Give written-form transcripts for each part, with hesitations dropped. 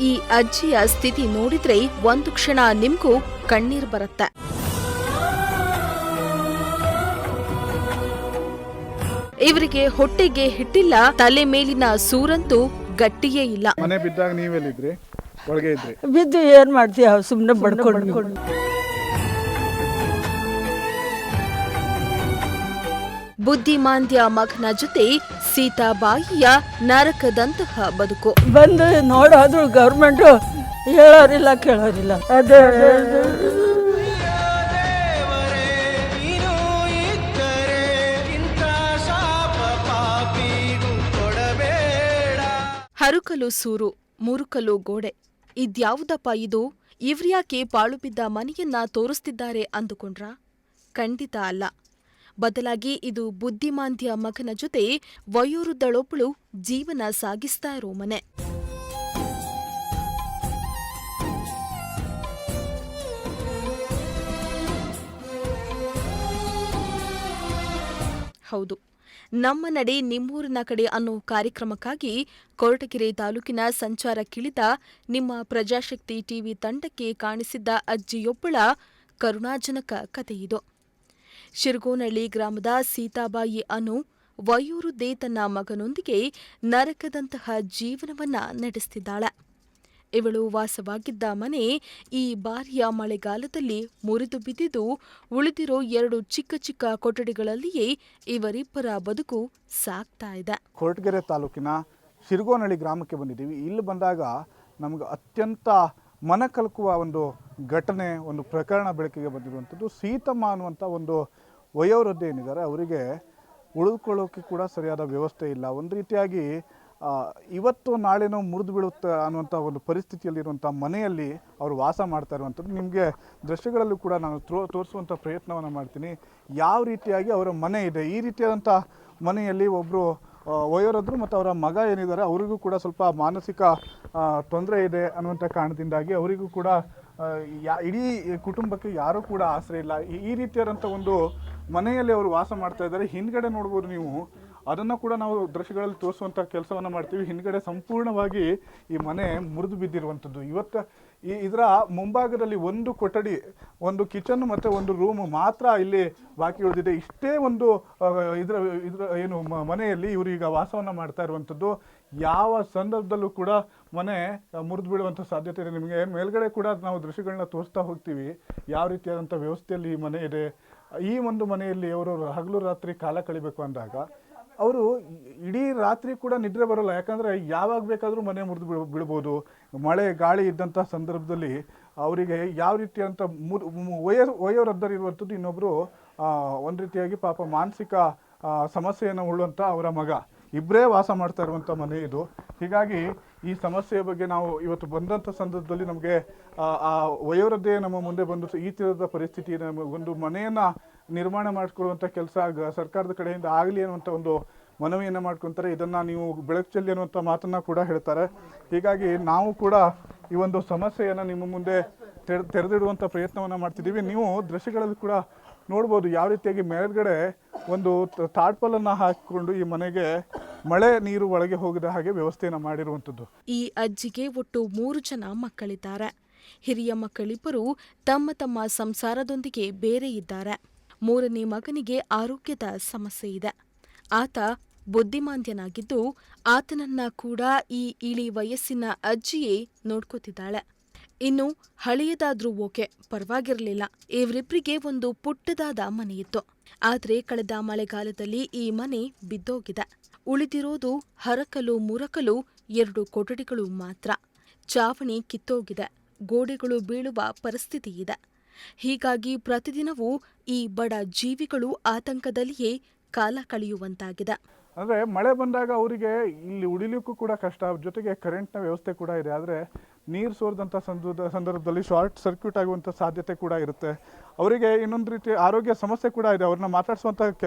ಈ ಅಜ್ಜಿಯ ಸ್ಥಿತಿ ನೋಡಿದ್ರೆ ಒಂದು ಕ್ಷಣ ನಿಮ್ಗೂ ಕಣ್ಣೀರ್ ಬರುತ್ತೆ. ಇವರಿಗೆ ಹೊಟ್ಟೆಗೆ ಹಿಟ್ಟಿಲ್ಲ, ತಲೆ ಮೇಲಿನ ಸೂರಂತೂ ಗಟ್ಟಿಯೇ ಇಲ್ಲ. ಮನೆ ಬಿದ್ದಾಗ ನೀವೆಲ್ಲಿದ್ರಿ? ಒಳಗೆ ಇದ್ರಿ? ಬಿದ್ದು ಏನ್ ಮಾಡ್ತೀಯ, ಸುಮ್ಮನೆ ಬಡ್ಕೊಂಡು. ಬುದ್ಧಿಮಾಂದ್ಯ ಮಗನ ಜೊತೆ ಸೀತಾಬಾಯಿಯ ನರಕದಂತಹ ಬದುಕು. ಬಂದು ನೋಡೋದ್ರು ಗೌರ್ಮೆಂಟ್ ಹೇಳೋರಿಲ್ಲ ಕೇಳೋರಿಲ್ಲ. ಅದೇ ಹರುಕಲು ಸೂರು, ಮುರುಕಲು ಗೋಡೆ, ಇದ್ಯಾವುದಪ್ಪ ಇದು? ಇವ್ರ್ಯಾಕೆ ಪಾಳು ಬಿದ್ದ ಮನೆಯನ್ನ ತೋರಿಸ್ತಿದ್ದಾರೆ ಅಂದುಕೊಂಡ್ರ? ಖಂಡಿತ ಅಲ್ಲ. ಬದಲಾಗಿ ಇದು ಬುದ್ಧಿಮಾಂದ್ಯ ಮಗನ ಜೊತೆ ವಯೋವೃದ್ಧಳೊಬ್ಬಳು ಜೀವನ ಸಾಗಿಸ್ತಾ ಇರೋ ಮನೆ. ಹೌದು, ನಮ್ಮ ನಡೆ ನಿಮ್ಮೂರಿನ ಕಡೆ ಅನ್ನೋ ಕಾರ್ಯಕ್ರಮಕ್ಕಾಗಿ ಕೊರಟಗೆರೆ ತಾಲೂಕಿನ ಸಂಚಾರಕ್ಕಿಳಿದ ನಿಮ್ಮ ಪ್ರಜಾಶಕ್ತಿ ಟಿವಿ ತಂಡಕ್ಕೆ ಕಾಣಿಸಿದ್ದ ಅಜ್ಜಿಯೊಬ್ಬಳ ಕರುಣಾಜನಕ ಕಥೆಯಿದು. ಶಿರಗೋನಹಳ್ಳಿ ಗ್ರಾಮದ ಸೀತಾಬಾಯಿ ಅನ್ನೋ ವಯೋವೃದ್ಧೆ ತನ್ನ ಮಗನೊಂದಿಗೆ ನರಕದಂತಹ ಜೀವನವನ್ನ ನಡೆಸುತ್ತಿದ್ದಾಳೆ. ಇವಳು ವಾಸವಾಗಿದ್ದ ಮನೆ ಈ ಬಾರಿಯ ಮಳೆಗಾಲದಲ್ಲಿ ಮುರಿದು ಬಿದ್ದಿದ್ದು, ಉಳಿದಿರೋ 2 ಚಿಕ್ಕ ಚಿಕ್ಕ ಕೊಠಡಿಗಳಲ್ಲಿಯೇ ಇವರಿಬ್ಬರ ಬದುಕು ಸಾಗ್ತಾ ಇದೆ. ಕೊರಟಗೆರೆ ತಾಲೂಕಿನ ಶಿರಗೋನಹಳ್ಳಿ ಗ್ರಾಮಕ್ಕೆ ಬಂದಿದ್ದೀವಿ. ಇಲ್ಲಿ ಬಂದಾಗ ನಮಗೆ ಅತ್ಯಂತ ಮನ ಕಲಕುವ ಒಂದು ಘಟನೆ, ಒಂದು ಪ್ರಕರಣ ಬೆಳಕಿಗೆ ಬಂದಿರುವಂಥದ್ದು. ಸೀತಮ್ಮ ಅನ್ನುವಂಥ ಒಂದು ವಯೋವೃದ್ಧೆ ಏನಿದ್ದಾರೆ, ಅವರಿಗೆ ಉಳಿದುಕೊಳ್ಳೋಕೆ ಕೂಡ ಸರಿಯಾದ ವ್ಯವಸ್ಥೆ ಇಲ್ಲ. ಒಂದು ರೀತಿಯಾಗಿ ಇವತ್ತು ನಾಳೆನೋ ಮುರಿದು ಬೀಳುತ್ತೆ ಅನ್ನುವಂಥ ಒಂದು ಪರಿಸ್ಥಿತಿಯಲ್ಲಿರುವಂಥ ಮನೆಯಲ್ಲಿ ಅವರು ವಾಸ ಮಾಡ್ತಾ ಇರುವಂಥದ್ದು. ನಿಮಗೆ ದೃಶ್ಯಗಳಲ್ಲೂ ಕೂಡ ನಾನು ತೋರಿಸುವಂಥ ಪ್ರಯತ್ನವನ್ನು ಮಾಡ್ತೀನಿ. ಯಾವ ರೀತಿಯಾಗಿ ಅವರ ಮನೆ ಇದೆ. ಈ ರೀತಿಯಾದಂಥ ಮನೆಯಲ್ಲಿ ಒಬ್ಬರು ವಯೋವೃದ್ಧರು ಮತ್ತು ಅವರ ಮಗ ಏನಿದ್ದಾರೆ, ಅವರಿಗೂ ಕೂಡ ಸ್ವಲ್ಪ ಮಾನಸಿಕ ತೊಂದರೆ ಇದೆ ಅನ್ನುವಂಥ ಕಾರಣದಿಂದಾಗಿ ಅವರಿಗೂ ಕೂಡ ಇಡೀ ಕುಟುಂಬಕ್ಕೆ ಯಾರೂ ಕೂಡ ಆಸರೆ ಇಲ್ಲ. ಈ ರೀತಿಯಾದಂಥ ಒಂದು ಮನೆಯಲ್ಲಿ ಅವರು ವಾಸ ಮಾಡ್ತಾ ಇದ್ದಾರೆ. ಹಿಂದ್ಗಡೆ ನೋಡ್ಬೋದು ನೀವು, ಅದನ್ನು ಕೂಡ ನಾವು ದೃಶ್ಯಗಳಲ್ಲಿ ತೋರಿಸುವಂಥ ಕೆಲಸವನ್ನು ಮಾಡ್ತೀವಿ. ಹಿಂದ್ಗಡೆ ಸಂಪೂರ್ಣವಾಗಿ ಈ ಮನೆ ಮುರಿದು ಬಿದ್ದಿರುವಂಥದ್ದು. ಇವತ್ತು ಇದರ ಮುಂಭಾಗದಲ್ಲಿ ಒಂದು ಕೊಠಡಿ, ಒಂದು ಕಿಚನ್ ಮತ್ತು ಒಂದು ರೂಮ್ ಮಾತ್ರ ಇಲ್ಲಿ ಬಾಕಿ ಉಳಿದಿದೆ. ಇಷ್ಟೇ ಒಂದು ಇದರ ಏನು ಮನೆಯಲ್ಲಿ ಇವರು ಈಗ ವಾಸವನ್ನು ಮಾಡ್ತಾ ಇರುವಂಥದ್ದು. ಯಾವ ಸಂದರ್ಭದಲ್ಲೂ ಕೂಡ ಮನೆ ಮುರಿದು ಬೀಳುವಂಥ ಸಾಧ್ಯತೆ ಇದೆ. ನಿಮಗೆ ಮೇಲ್ಗಡೆ ಕೂಡ ನಾವು ದೃಶ್ಯಗಳನ್ನ ತೋರಿಸ್ತಾ ಹೋಗ್ತೀವಿ, ಯಾವ ರೀತಿಯಾದಂಥ ವ್ಯವಸ್ಥೆಯಲ್ಲಿ ಈ ಮನೆ ಇದೆ. ಈ ಒಂದು ಮನೆಯಲ್ಲಿ ಅವರು ಹಗಲು ರಾತ್ರಿ ಕಾಲ ಕಳಿಬೇಕು ಅಂದಾಗ ಅವರು ಇಡೀ ರಾತ್ರಿ ಕೂಡ ನಿದ್ರೆ ಬರೋಲ್ಲ. ಯಾಕಂದರೆ ಯಾವಾಗ ಬೇಕಾದರೂ ಮನೆ ಮುರಿದು ಬೀಳ್ಬೋದು. ಮಳೆ ಗಾಳಿ ಇದ್ದಂಥ ಸಂದರ್ಭದಲ್ಲಿ ಅವರಿಗೆ ಯಾವ ರೀತಿಯಂಥ ವಯೋವೃದ್ಧರಿರುವಂಥದ್ದು. ಇನ್ನೊಬ್ಬರು ಒಂದು ರೀತಿಯಾಗಿ ಪಾಪ ಮಾನಸಿಕ ಸಮಸ್ಯೆಯನ್ನು ಉಳ್ಳುವಂಥ ಅವರ ಮಗ, ಇಬ್ಬರೇ ವಾಸ ಮಾಡ್ತಾ ಇರುವಂಥ ಮನೆ ಇದು. ಹೀಗಾಗಿ ಈ ಸಮಸ್ಯೆಯ ಬಗ್ಗೆ ನಾವು ಇವತ್ತು ಬಂದಂಥ ಸಂದರ್ಭದಲ್ಲಿ ನಮಗೆ ಆ ವಯೋವೃದ್ಧೆ ನಮ್ಮ ಮುಂದೆ ಬಂದು ಈ ಥರದ ಪರಿಸ್ಥಿತಿ, ಒಂದು ಮನೆಯನ್ನು ನಿರ್ಮಾಣ ಮಾಡಿಕೊಳ್ಳುವಂಥ ಕೆಲಸ ಸರ್ಕಾರದ ಕಡೆಯಿಂದ ಆಗಲಿ ಅನ್ನುವಂಥ ಒಂದು ಮನವಿಯನ್ನು ಮಾಡ್ಕೊತಾರೆ. ಇದನ್ನು ನೀವು ಬೆಳಕು ಚೆಲ್ಲಿ ಅನ್ನುವಂಥ ಮಾತನ್ನು ಕೂಡ ಹೇಳ್ತಾರೆ. ಹೀಗಾಗಿ ನಾವು ಕೂಡ ಈ ಒಂದು ಸಮಸ್ಯೆಯನ್ನು ನಿಮ್ಮ ಮುಂದೆ ತೆರೆದಿಡುವಂಥ ಪ್ರಯತ್ನವನ್ನು ಮಾಡ್ತಿದ್ದೀವಿ. ನೀವು ದೃಶ್ಯಗಳಲ್ಲಿ ಕೂಡ ನೋಡ್ಬೋದು ಯಾವ ರೀತಿಯಾಗಿ ಮೇಲ್ಗಡೆ ಒಂದು ತಾಡ್ಪಲನ್ನು ಹಾಕಿಕೊಂಡು ಈ ಮನೆಗೆ ಮಳೆ ನೀರು ಒಳಗೆ ಹೋಗದ ಹಾಗೆ ವ್ಯವಸ್ಥೆಯನ್ನು ಮಾಡಿರುವಂಥದ್ದು. ಈ ಅಜ್ಜಿಗೆ ಒಟ್ಟು 3 ಜನ ಮಕ್ಕಳಿದ್ದಾರೆ. ಹಿರಿಯ ಮಕ್ಕಳಿಬ್ಬರು ತಮ್ಮ ತಮ್ಮ ಸಂಸಾರದೊಂದಿಗೆ ಬೇರೆ ಇದ್ದಾರೆ. 3ನೇ ಮಗನಿಗೆ ಆರೋಗ್ಯದ ಸಮಸ್ಯೆ ಇದೆ. ಆತ ಬುದ್ಧಿಮಾಂದ್ಯನಾಗಿದ್ದು, ಆತನನ್ನ ಕೂಡ ಈ ಇಳಿ ವಯಸ್ಸಿನ ಅಜ್ಜಿಯೇ ನೋಡ್ಕೋತಿದ್ದಾಳೆ. ಇನ್ನು ಹಳೆಯದಾದ್ರೂ ಓಕೆ, ಪರವಾಗಿರಲಿಲ್ಲ. ಇವರಿಬ್ಬರಿಗೆ ಒಂದು ಪುಟ್ಟದಾದ ಮನೆಯಿತ್ತು. ಆದರೆ ಕಳೆದ ಮಳೆಗಾಲದಲ್ಲಿ ಈ ಮನೆ ಬಿದ್ದೋಗಿದೆ. ಉಳಿದಿರೋದು ಹರಕಲು ಮುರಕಲು 2 ಕೊಠಡಿಗಳು ಮಾತ್ರ. ಚಾವಣಿ ಕಿತ್ತೋಗಿದೆ, ಗೋಡೆಗಳು ಬೀಳುವ ಪರಿಸ್ಥಿತಿ ಇದೆ. ಹೀಗಾಗಿ ಪ್ರತಿದಿನವೂ ಈ ಬಡ ಜೀವಿಗಳು ಆತಂಕದಲ್ಲಿಯೇ ಕಾಲ ಕಳೆಯುವಂತಾಗಿದೆ. ಅಂದರೆ ಮಳೆ ಬಂದಾಗ ಅವರಿಗೆ ಇಲ್ಲಿ ಉಳಿಲಿಕ್ಕೂ ಕೂಡ ಕಷ್ಟ, ಜೊತೆಗೆ ಕರೆಂಟ್ನ ವ್ಯವಸ್ಥೆ ಕೂಡ ಇದೆ. ಆದರೆ ನೀರು ಸೋರಿದಂಥ ಸಂದರ್ಭದಲ್ಲಿ ಶಾರ್ಟ್ ಸರ್ಕ್ಯೂಟ್ ಆಗುವಂಥ ಸಾಧ್ಯತೆ ಕೂಡ ಇರುತ್ತೆ. ಅವರಿಗೆ ಇನ್ನೊಂದು ರೀತಿ ಆರೋಗ್ಯ ಸಮಸ್ಯೆ ಕೂಡ ಇದೆ. ಅವ್ರನ್ನ ಮಾತಾಡಿಸುವಂಥ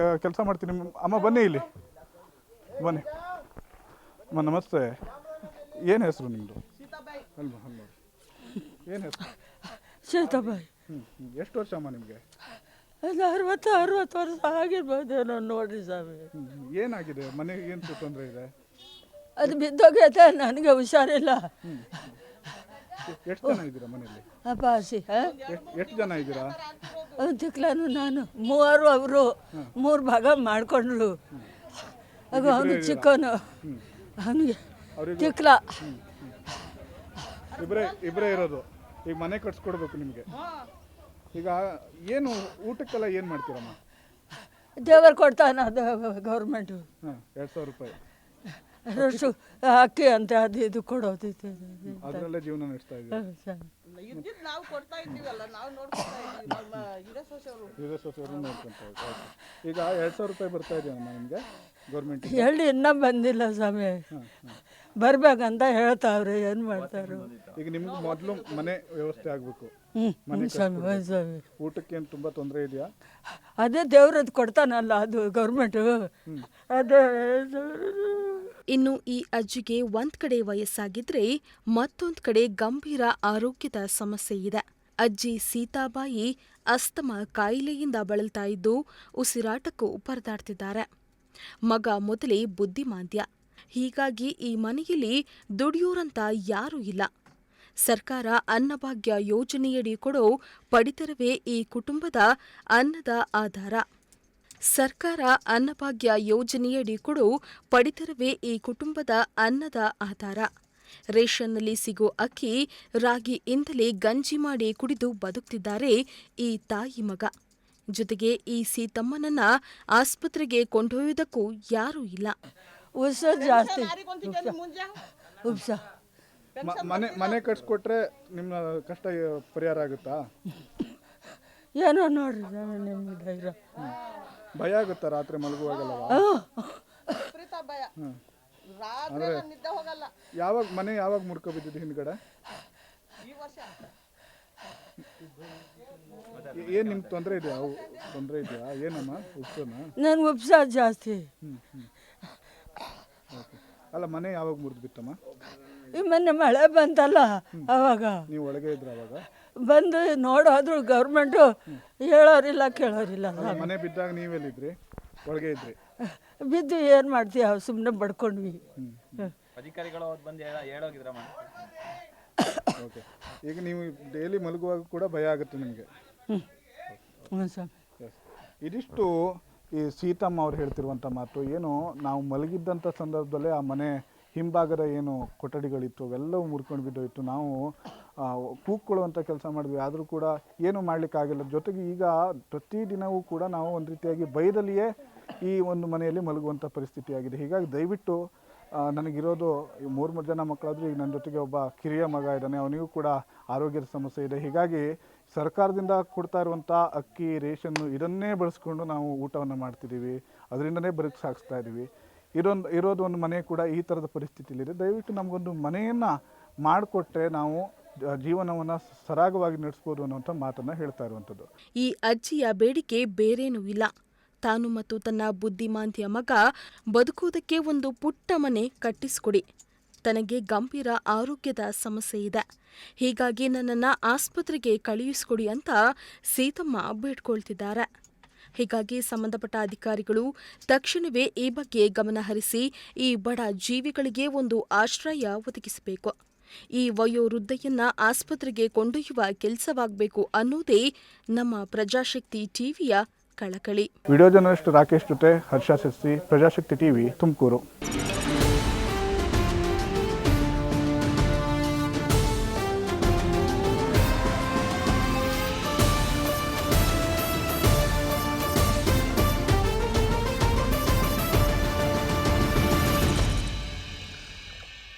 ಕೆಲಸ ಮಾಡ್ತೀನಿ. ಅಮ್ಮ ಬನ್ನಿ, ಇಲ್ಲಿ ಬನ್ನಿ. ಅಮ್ಮ ನಮಸ್ತೆ. ಏನು ಹೆಸರು ನಿಮ್ಮದು? ಅಲ್ವಾ ಅಲ್ವಾ, ಏನು ಹೆಸರು? ಸೀತಾಬಾಯಿ. ಎಷ್ಟು ವರ್ಷ ಅಮ್ಮ ನಿಮಗೆ? 60 ವರ್ಷ ಆಗಿರ್ಬೋದೇನೋ ನೋಡ್ರಿ ಸ್ವಾಮಿ. ಏನಾಗಿದೆ? ಮನೆಗೆ ಏನು ತೊಂದರೆ ಇದೆ? ಅದು ಬಿದ್ದೋಗೈತೆ, ನನಗೆ ಹುಷಾರಿಲ್ಲ. ಎಷ್ಟು ಜನ ಇದ್ದೀರಾ ಮನೆಯಲ್ಲಿ? ಅಪಾಸಿ ಎಷ್ಟು ಜನ ಇದ್ದೀರಾ? ತಿಕ್ಲಾನು ನಾನು ಮೂವರು ಅವರು 3 ಭಾಗ ಮಾಡ್ಕೊಂಡ್ರು. ಆಗ ಅವನು ಚಿಕ್ಕವನು, ಅವನಿಗೆ ತಿಕ್ಲ. ಇಬ್ಬರೇ ಇರೋದು. ಈಗ ಮನೆ ಕಟ್ಸ್ಕೊಡ್ಬೇಕು ನಿಮಗೆ. ಈಗ ಏನು ಊಟಕ್ಕೆಲ್ಲ ಏನು ಮಾಡ್ತೀರಮ್ಮ? ದೇವರು ಕೊಡ್ತಾನೆ, ಅದು ಗೌರ್ಮೆಂಟು 2,000 ರೂಪಾಯಿ ಅಷ್ಟು ಅಕ್ಕಿ ಅಂತ ಅದು ಇದು ಕೊಡೋದೈತೆ. ಅದರಲ್ಲೇ ಜೀವನ ನಡೆಸ್ತಾ ಇದ್ದೀವಿ. ಸೊಸೆಯವರು ನೋಡ್ಕೊಂತ ಇದ್ದಾರೆ. ಈಗ 2,000 ರೂಪಾಯಿ ಬರ್ತಾ ಇದೆಯಮ್ಮ ನಿಮಗೆ ಗೌರ್ಮೆಂಟ್? ಹೇಳಿ ಇನ್ನೂ ಬಂದಿಲ್ಲ ಸ್ವಾಮಿ, ಬರ್ಬೇಕಂತ ಹೇಳ್ತಾವ್ರೆ, ಏನು ಮಾಡ್ತಾರೆ. ಈಗ ನಿಮ್ಗೆ ಮೊದಲು ಮನೆ ವ್ಯವಸ್ಥೆ ಆಗಬೇಕು. ಸ್ವಾಮಿ ಊಟಕ್ಕೇನು ತುಂಬ ತೊಂದರೆ ಇದೆಯಾ? ಅದೇ ದೇವ್ರದ್ದು ಕೊಡ್ತಾನಲ್ಲ, ಅದು ಗೌರ್ಮೆಂಟು ಅದೇ. ಇನ್ನು ಈ ಅಜ್ಜಿಗೆ ಒಂದ್ ಕಡೆ ವಯಸ್ಸಾಗಿದ್ರೆ ಮತ್ತೊಂದ್ ಕಡೆ ಗಂಭೀರ ಆರೋಗ್ಯದ ಸಮಸ್ಯೆ ಇದೆ. ಅಜ್ಜಿ ಸೀತಾಬಾಯಿ ಅಸ್ತಮಾ ಕಾಯಿಲೆಯಿಂದ ಬಳಲ್ತಾ ಇದ್ದು ಉಸಿರಾಟಕ್ಕೂ ಪರದಾಡ್ತಿದ್ದಾರೆ. ಮಗ ಮೊದಲೇ ಬುದ್ಧಿಮಾಂದ್ಯ. ಹೀಗಾಗಿ ಈ ಮನೆಯಲ್ಲಿ ದುಡಿಯೋರಂತ ಯಾರೂ ಇಲ್ಲ. ಸರ್ಕಾರ ಅನ್ನಭಾಗ್ಯ ಯೋಜನೆಯಡಿ ಕೊಡೋ ಪಡಿತರವೇ ಈ ಕುಟುಂಬದ ಅನ್ನದ ಆಧಾರ. ಸರ್ಕಾರ ಅನ್ನಭಾಗ್ಯ ಯೋಜನೆಯಡಿ ಕೊಡೋ ಪಡಿತರವೇ ಈ ಕುಟುಂಬದ ಅನ್ನದ ಆಧಾರ. ರೇಷನ್ನಲ್ಲಿ ಸಿಗೋ ಅಕ್ಕಿ, ರಾಗಿಯಿಂದಲೇ ಗಂಜಿ ಮಾಡಿ ಕುಡಿದು ಬದುಕ್ತಿದ್ದಾರೆ ಈ ತಾಯಿ ಮಗ. ಜೊತೆಗೆ ಈ ಸೀತಮ್ಮನನ್ನ ಆಸ್ಪತ್ರೆಗೆ ಕೊಂಡೊಯ್ಯುವುದಕ್ಕೂ ಯಾರೂ ಇಲ್ಲ. ಉತ್ಸ ಜಾಸ್ತಿ ಉಪ್ಸ. ಮನೆ ಕಟ್ಸ್ಕೊಟ್ರೆ ನಿಮ್ಮ ಕಷ್ಟ ಪರಿಹಾರ ಆಗುತ್ತಾ? ಏನೋ ನೋಡ್ರಿ ನಿಮ್ಗೆ ಧೈರ್ಯ. ಭಯ ಆಗುತ್ತಾ ರಾತ್ರಿ ಮಲಗುವಾಗಲ್ಲ? ಯಾವಾಗ ಮನೆ ಯಾವಾಗ ಮುರ್ಕೊ ಬಿದ್ದಿದ್ದು ಹಿಂದ್ಗಡೆ? ಏನ್ ನಿಮ್ಗೆ ತೊಂದರೆ ಇದೆಯಾ? ತೊಂದರೆ ಇದೆಯಾ? ಏನಮ್ಮ ಉಪ್ಸನ? ನನ್ಗೆ ಉಪ್ಸ ಜಾಸ್ತಿ. ಅಲ್ಲ, ಮನೆ ಯಾವಾಗ ಮುರಿದು ಬಿತ್ತಮ್ಮ? ಈ ಮೊನ್ನೆ ಮಳೆ ಬಂತಲ್ಲ, ಅವಾಗ. ನೀವು ಒಳಗೆ ಇದ್ರ ಅವಾಗ? ಬಂದು ನೋಡೋದ್ರು ಗೌರ್ಮೆಂಟು ಹೇಳೋರಿಲ್ಲ ಕೇಳೋರಿಲ್ಲ. ಮನೆ ಬಿದ್ದಾಗ ನೀವೆಲ್ಲಿದ್ರಿ? ಒಳಗೆ ಇದ್ರಿ? ಬಿದ್ದು ಏನು ಮಾಡ್ತೀಯ, ಸುಮ್ಮನೆ ಬಡ್ಕೊಂಡ್ವಿ. ಅಧಿಕಾರಿಗಳು ಬಂದು ಹೇಳೋಗಿದ್ರಮ್ಮ. ಓಕೆ. ಈಗ ನೀವು ಡೈಲಿ ಮಲಗುವಾಗ ಕೂಡ ಭಯ ಆಗುತ್ತೆ ನಿಮಗೆ? ಇದಿಷ್ಟು ಈ ಸೀತಮ್ಮ ಅವ್ರು ಹೇಳ್ತಿರುವಂಥ ಮಾತು. ಏನು ನಾವು ಮಲಗಿದ್ದಂಥ ಸಂದರ್ಭದಲ್ಲೇ ಆ ಮನೆ ಹಿಂಭಾಗದ ಏನು ಕೊಠಡಿಗಳಿತ್ತು ಅವೆಲ್ಲವೂ ಮುರ್ಕೊಂಡು ಬಿದ್ದೋಯ್ತು. ನಾವು ಕೂಗ್ಕೊಳ್ಳುವಂಥ ಕೆಲಸ ಮಾಡಿದ್ವಿ, ಆದರೂ ಕೂಡ ಏನೂ ಮಾಡಲಿಕ್ಕಾಗಿಲ್ಲ. ಜೊತೆಗೆ ಈಗ ಪ್ರತಿದಿನವೂ ಕೂಡ ನಾವು ಒಂದು ರೀತಿಯಾಗಿ ಭಯದಲ್ಲಿಯೇ ಈ ಒಂದು ಮನೆಯಲ್ಲಿ ಮಲಗುವಂಥ ಪರಿಸ್ಥಿತಿ ಆಗಿದೆ. ಹೀಗಾಗಿ ದಯವಿಟ್ಟು ನನಗಿರೋದು 3 ಜನ ಮಕ್ಕಳಾದರೂ ಈಗ ನನ್ನ ಜೊತೆಗೆ ಒಬ್ಬ ಕಿರಿಯ ಮಗ ಇದ್ದಾನೆ, ಅವನಿಗೂ ಕೂಡ ಆರೋಗ್ಯದ ಸಮಸ್ಯೆ ಇದೆ. ಹೀಗಾಗಿ ಸರ್ಕಾರದಿಂದ ಕೊಡ್ತಾ ಇರುವಂಥ ಅಕ್ಕಿ, ರೇಷನ್ನು ಇದನ್ನೇ ಬಳಸ್ಕೊಂಡು ನಾವು ಊಟವನ್ನು ಮಾಡ್ತಿದ್ದೀವಿ, ಅದರಿಂದನೇ ಬದುಕು ಸಾಗಿಸ್ತಾ ಇದ್ದೀವಿ. ಇರೋದು ಒಂದು ಮನೆ ಕೂಡ ಈ ಥರದ ಪರಿಸ್ಥಿತಿಯಲ್ಲಿದೆ. ದಯವಿಟ್ಟು ನಮಗೊಂದು ಮನೆಯನ್ನು ಮಾಡಿಕೊಟ್ರೆ ನಾವು ಜೀವನವನ್ನು ಸರಾಗವಾಗಿ ನಡೆಸ್ಬೋದು ಅನ್ನುವಂಥ ಮಾತನ್ನು ಹೇಳ್ತಾ ಇರುವಂಥದ್ದು. ಈ ಅಜ್ಜಿಯ ಬೇಡಿಕೆ ಬೇರೇನೂ ಇಲ್ಲ. ತಾನು ಮತ್ತು ತನ್ನ ಬುದ್ಧಿಮಾಂದ್ಯ ಮಗ ಬದುಕುವುದಕ್ಕೆ ಒಂದು ಪುಟ್ಟ ಮನೆ ಕಟ್ಟಿಸ್ಕೊಡಿ. ತನಗೆ ಗಂಭೀರ ಆರೋಗ್ಯದ ಸಮಸ್ಯೆ ಇದೆ, ಹೀಗಾಗಿ ನನ್ನನ್ನು ಆಸ್ಪತ್ರೆಗೆ ಕಳುಹಿಸಿಕೊಡಿ ಅಂತ ಸೀತಮ್ಮ ಬೇಡ್ಕೊಳ್ತಿದ್ದಾರೆ. ಹೀಗಾಗಿ ಸಂಬಂಧಪಟ್ಟ ಅಧಿಕಾರಿಗಳು ತಕ್ಷಣವೇ ಈ ಬಗ್ಗೆ ಗಮನ ಹರಿಸಿ ಈ ಬಡ ಜೀವಿಗಳಿಗೆ ಒಂದು ಆಶ್ರಯ ಒದಗಿಸಬೇಕು. ಈ ವಯೋವೃದ್ಧೆಯನ್ನ ಆಸ್ಪತ್ರೆಗೆ ಕೊಂಡೊಯ್ಯುವ ಕೆಲಸವಾಗಬೇಕು ಅನ್ನೋದೇ ನಮ್ಮ ಪ್ರಜಾಶಕ್ತಿ ಟಿವಿಯ ಕಳಕಳಿ. ವಿಡಿಯೋ ಜರ್ನಲಿಸ್ಟ್ ರಾಕೇಶ್ ಜೊತೆ ಹರ್ಷ ಸಿರ್ಸಿ, ಪ್ರಜಾಶಕ್ತಿ ಟಿವಿ, ತುಮಕೂರು.